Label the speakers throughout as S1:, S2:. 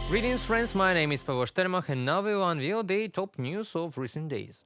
S1: Greetings, friends. My name is Pavel Shtermach, and now we will unveil the top news of recent days.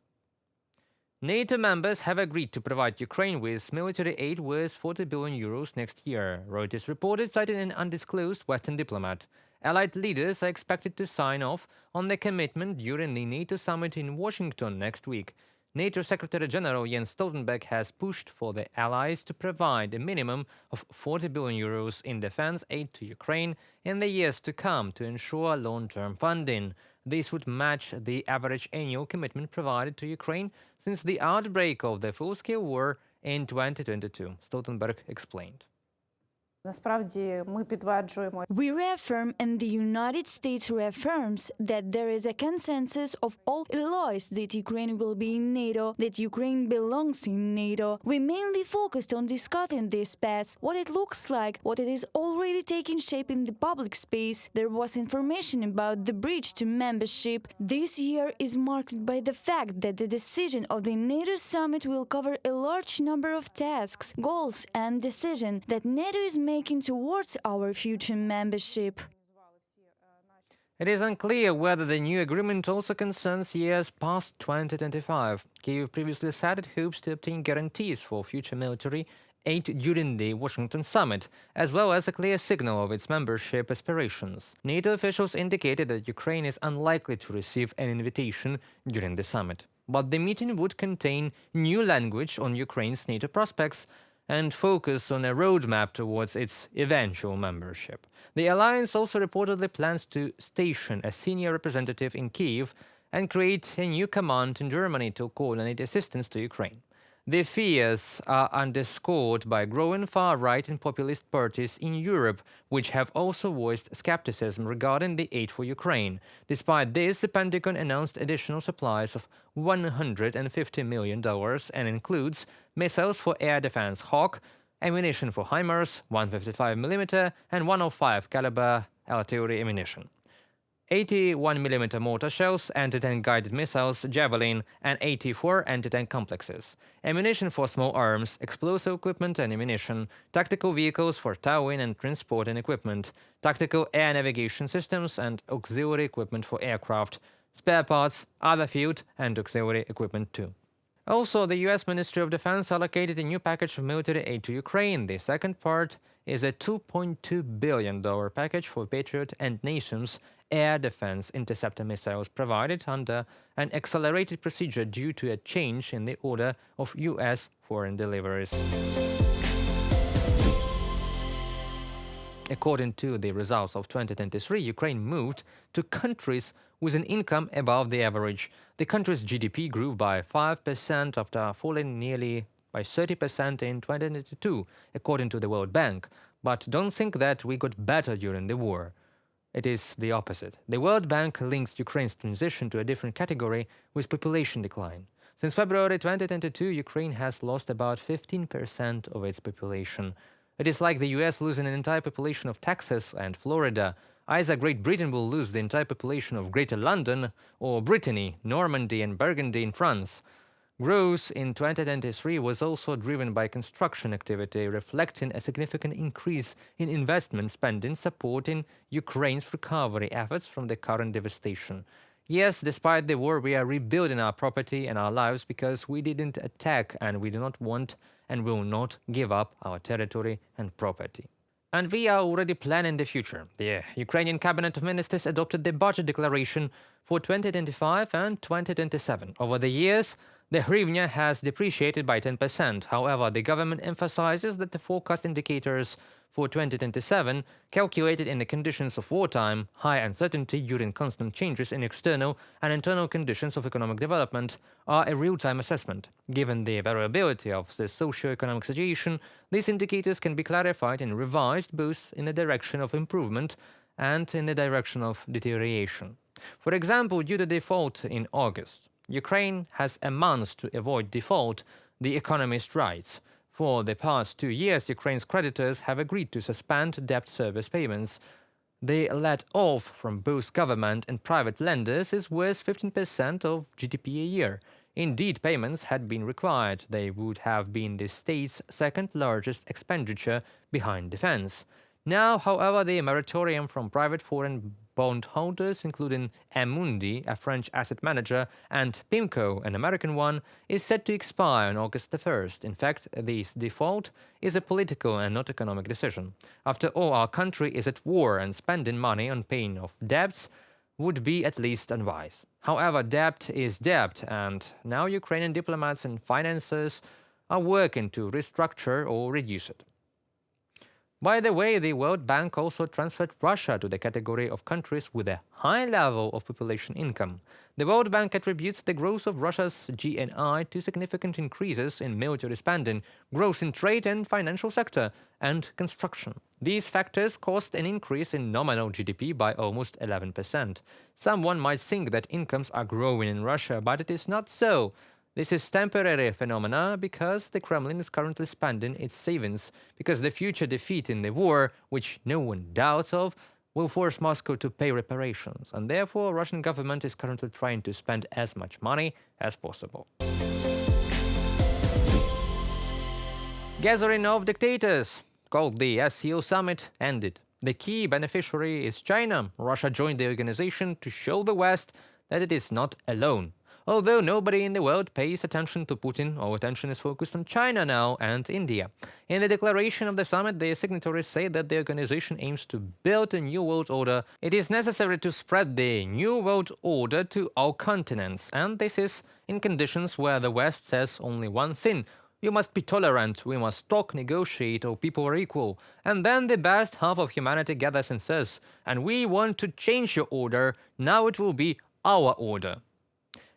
S1: NATO members have agreed to provide Ukraine with military aid worth 40 billion euros next year, Reuters reported, citing an undisclosed Western diplomat. Allied leaders are expected to sign off on the commitment during the NATO summit in Washington next week. NATO Secretary General Jens Stoltenberg has pushed for the allies to provide a minimum of 40 billion euros in defense aid to Ukraine in the years to come to ensure long-term funding. This would match the average annual commitment provided to Ukraine since the outbreak of the full-scale war in 2022, Stoltenberg explained.
S2: We reaffirm, and the United States reaffirms, that there is a consensus of all allies that Ukraine will be in NATO, that Ukraine belongs in NATO. We mainly focused on discussing this path, what it looks like, what it is already taking shape in the public space. There was information about the bridge to membership. This year is marked by the fact that the decision of the NATO summit will cover a large number of tasks, goals, and decisions that NATO is making towards our future membership.
S1: It is unclear whether the new agreement also concerns years past 2025. Kyiv previously said it hopes to obtain guarantees for future military aid during the Washington summit, as well as a clear signal of its membership aspirations. NATO officials indicated that Ukraine is unlikely to receive an invitation during the summit. But the meeting would contain new language on Ukraine's NATO prospects and focus on a roadmap towards its eventual membership. The alliance also reportedly plans to station a senior representative in Kyiv and create a new command in Germany to coordinate assistance to Ukraine. The fears are underscored by growing far-right and populist parties in Europe, which have also voiced skepticism regarding the aid for Ukraine. Despite this, the Pentagon announced additional supplies of $150 million and includes missiles for air defense Hawk, ammunition for HIMARS, 155mm and 105 caliber artillery ammunition, 81mm mortar shells, anti-tank guided missiles, Javelin, and 84 anti-tank complexes, ammunition for small arms, explosive equipment and ammunition, tactical vehicles for towing and transporting equipment, tactical air navigation systems, and auxiliary equipment for aircraft, spare parts, other field and auxiliary equipment too. Also, the U.S. Ministry of Defense allocated a new package of military aid to Ukraine. The second part is a $2.2 billion package for Patriot and NASAMS air defense interceptor missiles provided under an accelerated procedure due to a change in the order of U.S. foreign deliveries. According to the results of 2023, Ukraine moved to countries with an income above the average. The country's GDP grew by 5% after falling nearly by 30% in 2022, according to the World Bank. But don't think that we got better during the war. It is the opposite. The World Bank links Ukraine's transition to a different category with population decline. Since February 2022, Ukraine has lost about 15% of its population. It is like the US losing an entire population of Texas and Florida. Either Great Britain will lose the entire population of Greater London, or Brittany, Normandy and Burgundy in France. Growth in 2023 was also driven by construction activity, reflecting a significant increase in investment spending supporting Ukraine's recovery efforts from the current devastation. Yes, despite the war, we are rebuilding our property and our lives because we didn't attack and we do not want and will not give up our territory and property. And we are already planning the future. The Ukrainian Cabinet of Ministers adopted the budget declaration for 2025 and 2027. Over the years, the hryvnia has depreciated by 10%. However, the government emphasizes that the forecast indicators for 2027, calculated in the conditions of wartime, high uncertainty during constant changes in external and internal conditions of economic development, are a real-time assessment. Given the variability of the socio-economic situation, these indicators can be clarified and revised both in the direction of improvement and in the direction of deterioration. For example, due to default in August, Ukraine has a month to avoid default, the economist writes. For the past 2 years, Ukraine's creditors have agreed to suspend debt service payments. The let-off from both government and private lenders is worth 15% of GDP a year. Indeed, payments had been required. They would have been the state's second-largest expenditure behind defense. Now, however, the moratorium from private foreign bondholders, including Amundi, a French asset manager, and PIMCO, an American one, is set to expire on August the 1st. In fact, this default is a political and not economic decision. After all, our country is at war, and spending money on paying off debts would be at least unwise. However, debt is debt, and now Ukrainian diplomats and financiers are working to restructure or reduce it. By the way, the World Bank also transferred Russia to the category of countries with a high level of population income. The World Bank attributes the growth of Russia's GNI to significant increases in military spending, growth in trade and financial sector, and construction. These factors caused an increase in nominal GDP by almost 11%. Someone might think that incomes are growing in Russia, but it is not so. This is temporary phenomena because the Kremlin is currently spending its savings, because the future defeat in the war, which no one doubts of, will force Moscow to pay reparations, and therefore Russian government is currently trying to spend as much money as possible. Gathering of dictators, called the SCO summit, ended. The key beneficiary is China. Russia joined the organization to show the West that it is not alone. Although nobody in the world pays attention to Putin, all attention is focused on China now and India. In the declaration of the summit, the signatories say that the organization aims to build a new world order. It is necessary to spread the new world order to all continents, and this is in conditions where the West says only one thing: you must be tolerant, we must talk, negotiate, all people are equal. And then the best half of humanity gathers and says, and we want to change your order, now it will be our order.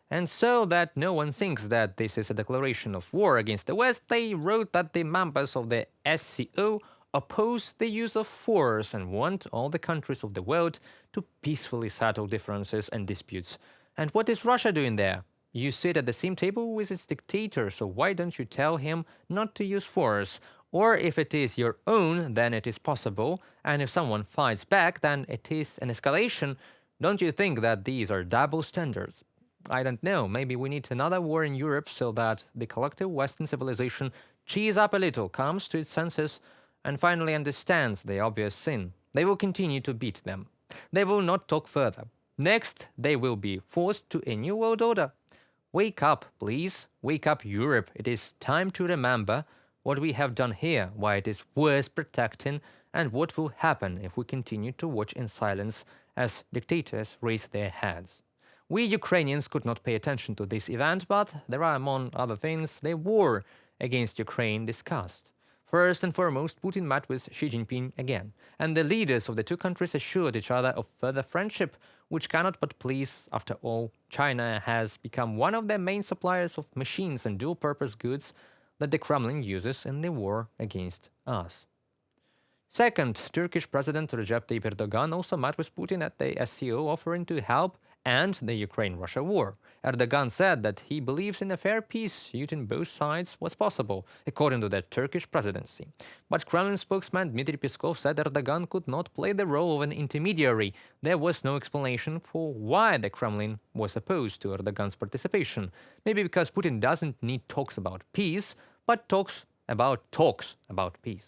S1: And so that no one thinks that this is a declaration of war against the West, they wrote that the members of the SCO oppose the use of force and want all the countries of the world to peacefully settle differences and disputes. And what is Russia doing there? You sit at the same table with its dictator, so why don't you tell him not to use force? Or if it is your own, then it is possible, and if someone fights back, then it is an escalation. Don't you think that these are double standards? I don't know, maybe we need another war in Europe so that the collective Western civilization cheers up a little, comes to its senses, and finally understands the obvious sin. They will continue to beat them. They will not talk further. Next, they will be forced to a new world order. Wake up, please. Wake up, Europe. It is time to remember what we have done here, why it is worth protecting, and what will happen if we continue to watch in silence as dictators raise their heads. We Ukrainians could not pay attention to this event, but there are, among other things, the war against Ukraine discussed. First and foremost, Putin met with Xi Jinping again, and the leaders of the two countries assured each other of further friendship, which cannot but please. After all, China has become one of the main suppliers of machines and dual-purpose goods that the Kremlin uses in the war against us. Second, Turkish President Recep Tayyip Erdogan also met with Putin at the SCO, offering to help end the Ukraine-Russia war. Erdogan said that he believes in a fair peace using both sides was possible, according to the Turkish presidency. But Kremlin spokesman Dmitry Peskov said Erdogan could not play the role of an intermediary. There was no explanation for why the Kremlin was opposed to Erdogan's participation. Maybe because Putin doesn't need talks about peace, but talks about peace.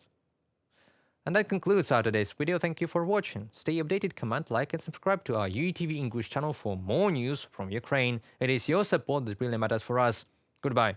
S1: And that concludes our today's video. Thank you for watching. Stay updated, comment, like, and subscribe to our UATV English channel for more news from Ukraine. It is your support that really matters for us. Goodbye.